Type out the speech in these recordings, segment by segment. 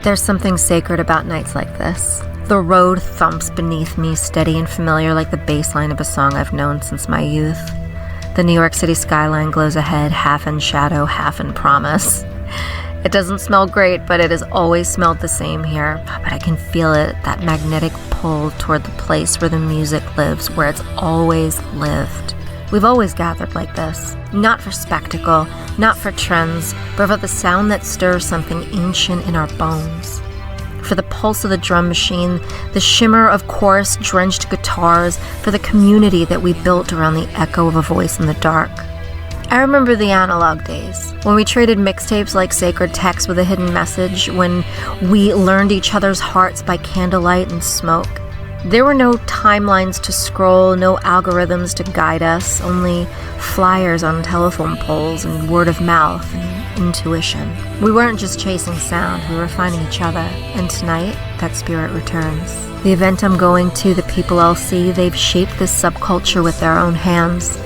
There's something sacred about nights like this. The road thumps beneath me, steady and familiar like the bass line of a song I've known since my youth. The New York City skyline glows ahead, half in shadow, half in promise. It doesn't smell great, but it has always smelled the same here. But I can feel it, that magnetic pull toward the place where the music lives, where it's always lived. We've always gathered like this, not for spectacle, not for trends, but for the sound that stirs something ancient in our bones. For the pulse of the drum machine, the shimmer of chorus-drenched guitars, for the community that we built around the echo of a voice in the dark. I remember the analog days, when we traded mixtapes like sacred texts with a hidden message, when we learned each other's hearts by candlelight and smoke. There were no timelines to scroll, no algorithms to guide us, only flyers on telephone poles and word of mouth and intuition. We weren't just chasing sound, we were finding each other, and tonight, that spirit returns. The event I'm going to, the people I'll see, they've shaped this subculture with their own hands.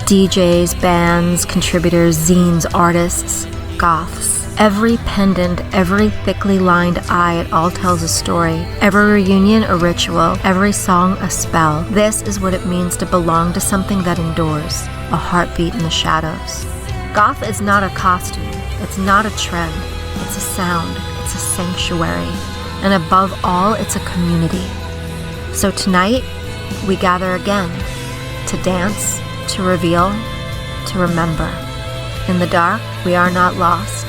DJs, bands, contributors, zines, artists, goths. Every pendant, every thickly lined eye, it all tells a story. Every reunion, a ritual. Every song, a spell. This is what it means to belong to something that endures, a heartbeat in the shadows. Goth is not a costume. It's not a trend. It's a sound. It's a sanctuary. And above all, it's a community. So tonight, we gather again to dance, to reveal, to remember. In the dark, we are not lost.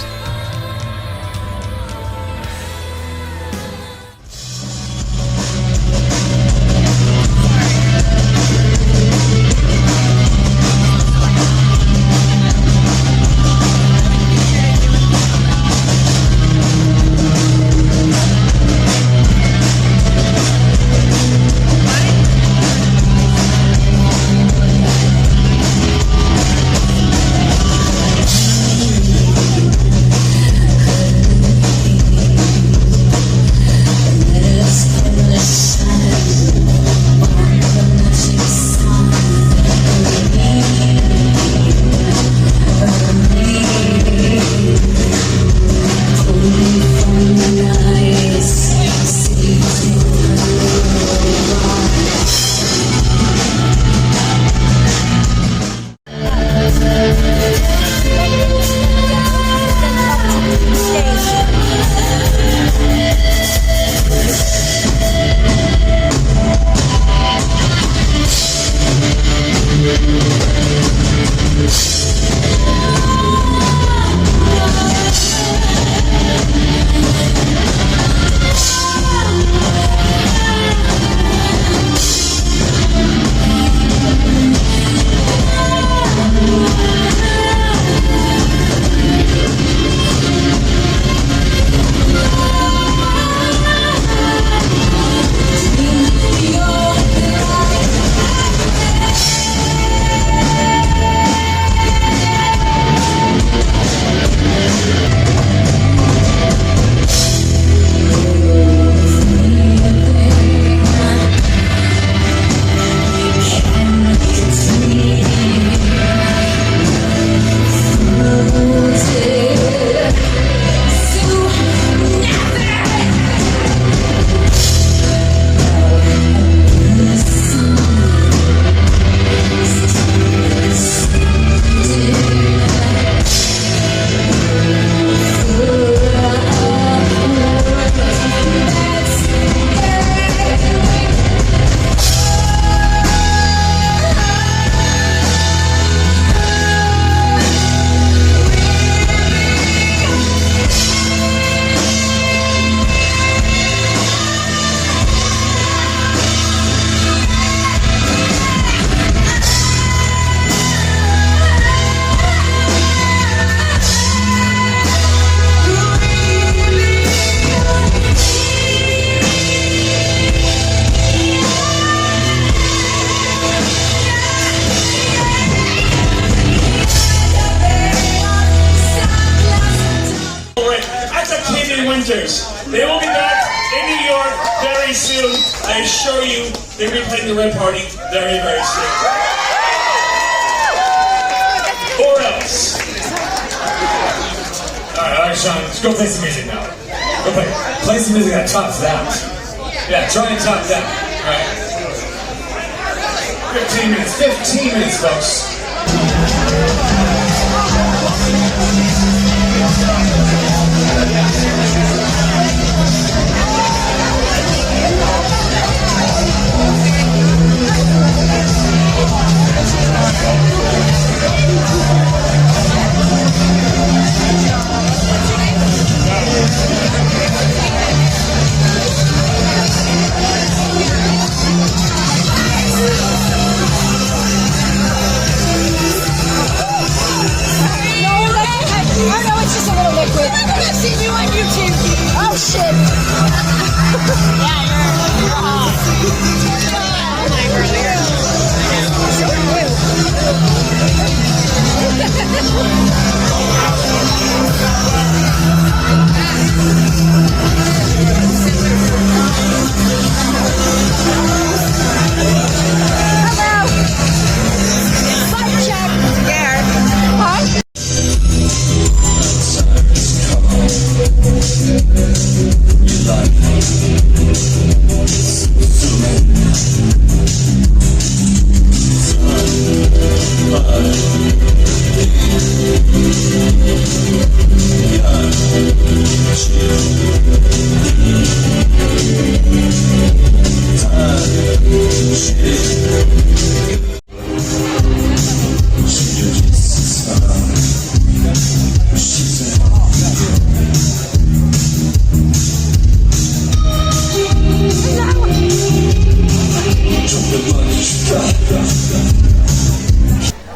They will be back in New York very soon. I assure you, they're going to be playing the Red Party very, very soon. Or else. Alright, Sean, let's go play some music now. Okay, play some music that tops that. Yeah, try and top that. Alright. 15 minutes. 15 minutes, folks.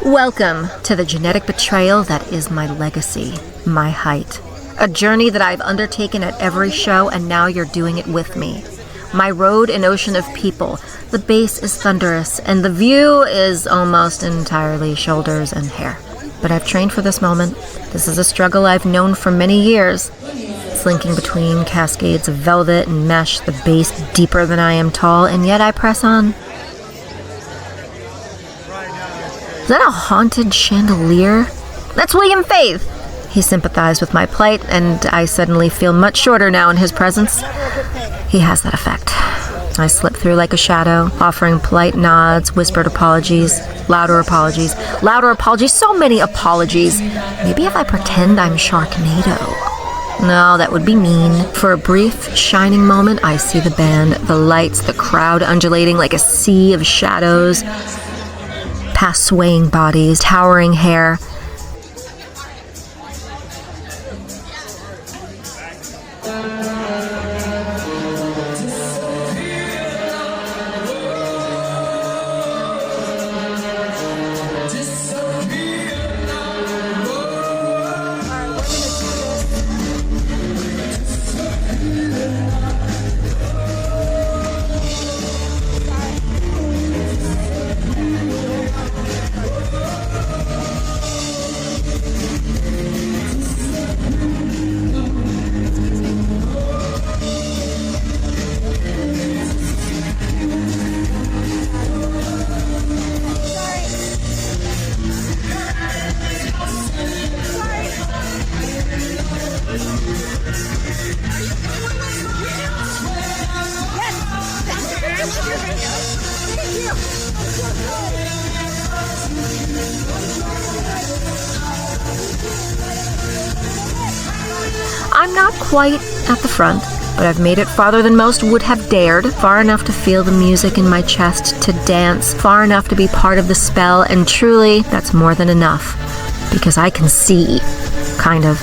Welcome to the genetic betrayal that is my legacy, my height. A journey that I've undertaken at every show, and now you're doing it with me. My road an ocean of people. The bass is thunderous, and the view is almost entirely shoulders and hair. But I've trained for this moment. This is a struggle I've known for many years. Slinking between cascades of velvet and mesh, the bass deeper than I am tall, and yet I press on. Is that a haunted chandelier? That's William Faith! He sympathized with my plight, and I suddenly feel much shorter now in his presence. He has that effect. I slip through like a shadow, offering polite nods, whispered apologies, louder apologies, so many apologies. Maybe if I pretend I'm Sharknado. No, that would be mean. For a brief, shining moment, I see the band, the lights, the crowd undulating like a sea of shadows. Past swaying bodies, towering hair. I'm not quite at the front, but I've made it farther than most would have dared, far enough to feel the music in my chest, to dance, far enough to be part of the spell, and truly, that's more than enough, because I can see, kind of.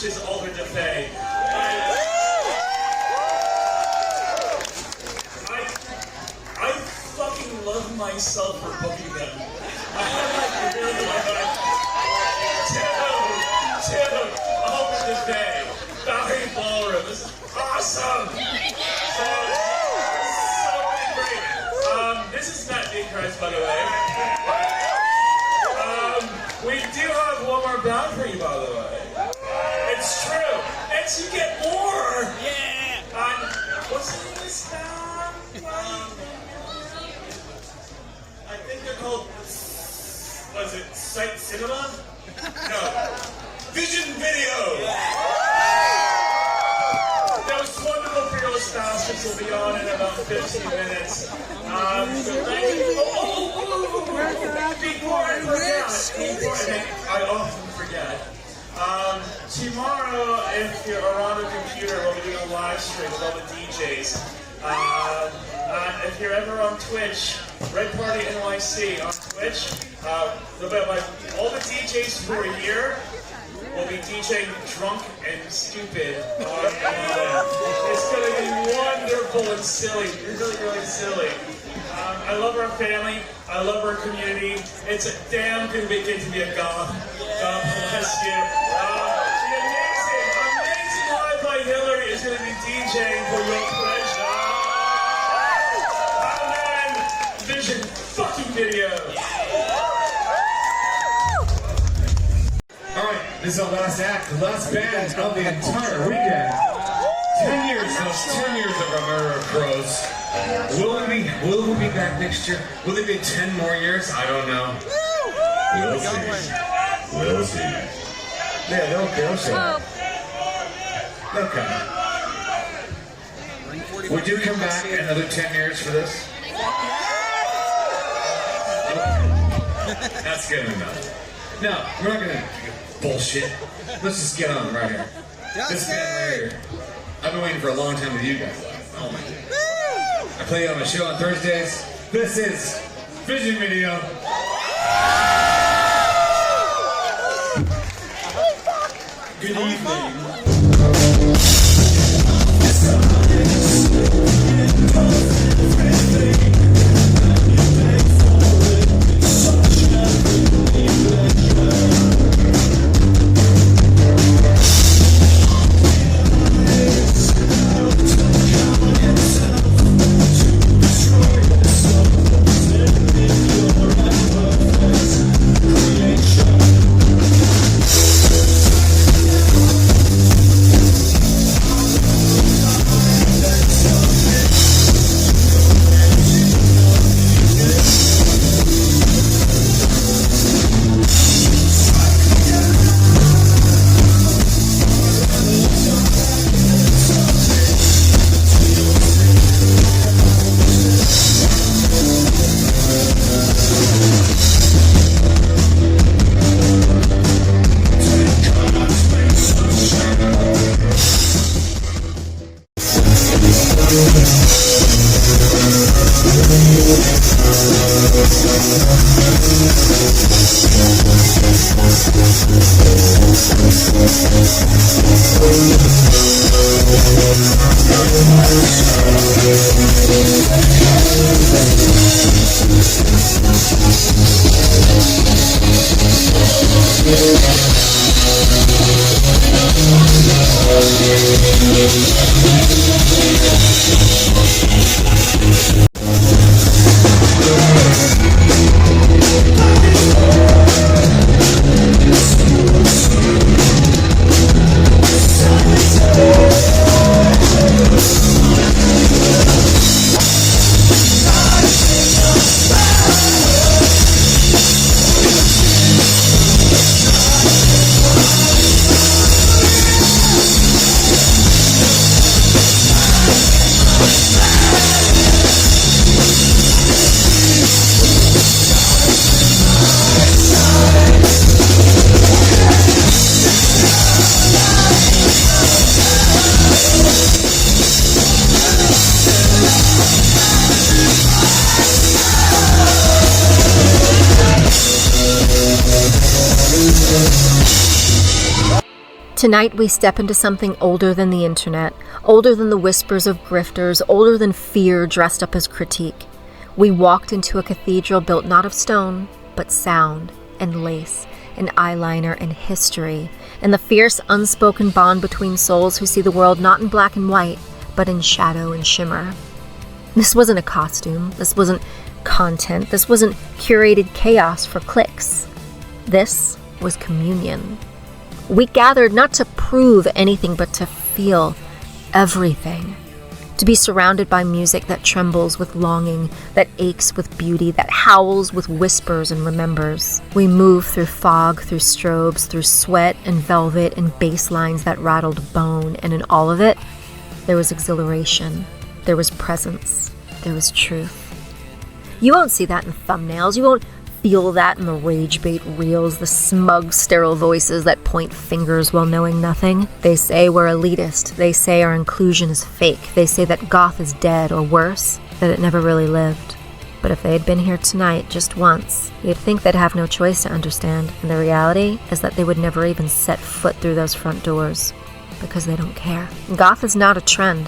She's Alder DeFay. I fucking love myself for booking them. I have like really like Tim, Alder DeFay, Barry Ballroom. This is awesome. So great. This is not Big Christ, by the way. We do have one more bound for you, by the way. It's true. And you get more. Yeah. What's the name of this bound? I think they're called, was it Sight Cinema? No. Vision Video. Those wonderful fearless bastards will be on in about 15 minutes. So thank you. Before I often forget. Tomorrow, if you're on a computer, we'll be doing a live stream with all the DJs. If you're ever on Twitch, Red Party NYC on Twitch, all the DJs who are here will be DJing drunk and stupid on It's going to be wonderful and silly, really, really silly. I love our family. I love our community. It's a damn good weekend to be a Goth. God bless you. The amazing Live by Hillary is going to be DJing for your pleasure. And then Vision fucking Video. Alright, this is our last act, the last band of the entire weekend. 10 years, those 10 years of our Murder Crows. Will we be back next year? Will it be 10 more years? I don't know. We'll see. We'll see. Yeah, they'll show. They'll come. Would you come back another 10 years for this? That's good enough. No, we're not gonna bullshit. Let's just get on right here. This band right here. I've been waiting for a long time with you guys. Oh my God. I play on my show on Thursdays. This is Vision Video. Good evening. Tonight we step into something older than the internet, older than the whispers of grifters, older than fear dressed up as critique. We walked into a cathedral built not of stone, but sound and lace and eyeliner and history, and the fierce unspoken bond between souls who see the world not in black and white, but in shadow and shimmer. This wasn't a costume. This wasn't content. This wasn't curated chaos for clicks. This was communion. We gathered not to prove anything, but to feel everything. To be surrounded by music that trembles with longing, that aches with beauty, that howls with whispers and remembers. We moved through fog, through strobes, through sweat and velvet and bass lines that rattled bone, and in all of it, there was exhilaration, there was presence, there was truth. You won't see that in thumbnails, you won't feel that in the rage bait reels, the smug, sterile voices that point fingers while knowing nothing. They say we're elitist. They say our inclusion is fake. They say that Goth is dead, or worse, that it never really lived. But if they had been here tonight just once, you'd think they'd have no choice to understand. And the reality is that they would never even set foot through those front doors, because they don't care. Goth is not a trend.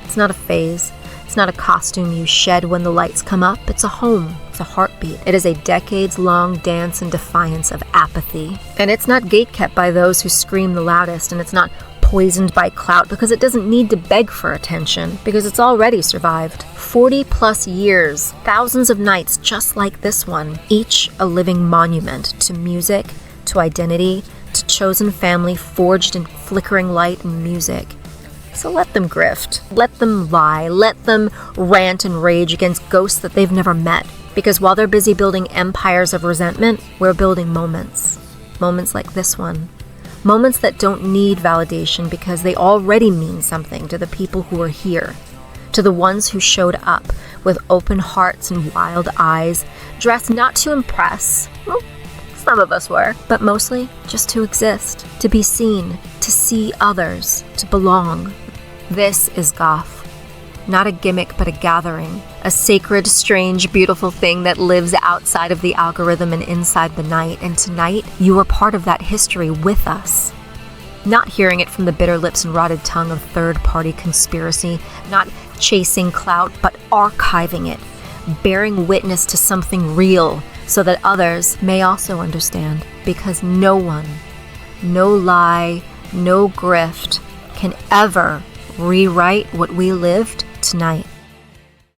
It's not a phase. It's not a costume you shed when the lights come up. It's a home. It's a heartbeat. It is a decades-long dance in defiance of apathy. And it's not gatekept by those who scream the loudest, and it's not poisoned by clout because it doesn't need to beg for attention, because it's already survived. 40-plus years, thousands of nights just like this one, each a living monument to music, to identity, to chosen family forged in flickering light and music. So let them grift, let them lie, let them rant and rage against ghosts that they've never met. Because while they're busy building empires of resentment, we're building moments. Moments like this one. Moments that don't need validation because they already mean something to the people who are here. To the ones who showed up with open hearts and wild eyes, dressed not to impress. Well, some of us were, but mostly just to exist, to be seen, to see others, to belong. This is Goth. Not a gimmick, but a gathering. A sacred, strange, beautiful thing that lives outside of the algorithm and inside the night. And tonight, you are part of that history with us. Not hearing it from the bitter lips and rotted tongue of third-party conspiracy. Not chasing clout, but archiving it. Bearing witness to something real so that others may also understand. Because no one, no lie, no grift can ever rewrite what we lived tonight.